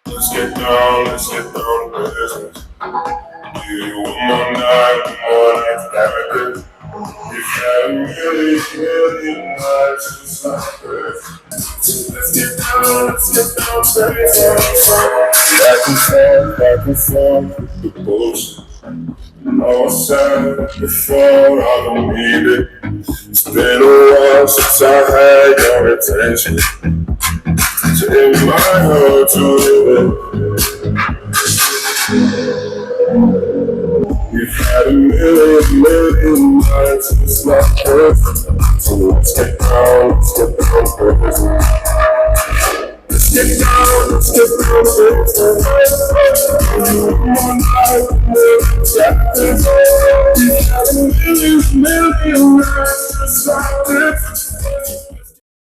Let's get down to business. Give you one more night, damn it. We've had a million nights just like this. So let's get down to business. Back and forth with the bullshit. I was sad before, I don't need it. It's been a while since I had your attention. So it might hurt to live it. We've had a million nights, it's not perfect. So let's get down to business. Let's get down to business. One night, we've had a million nights, just like this.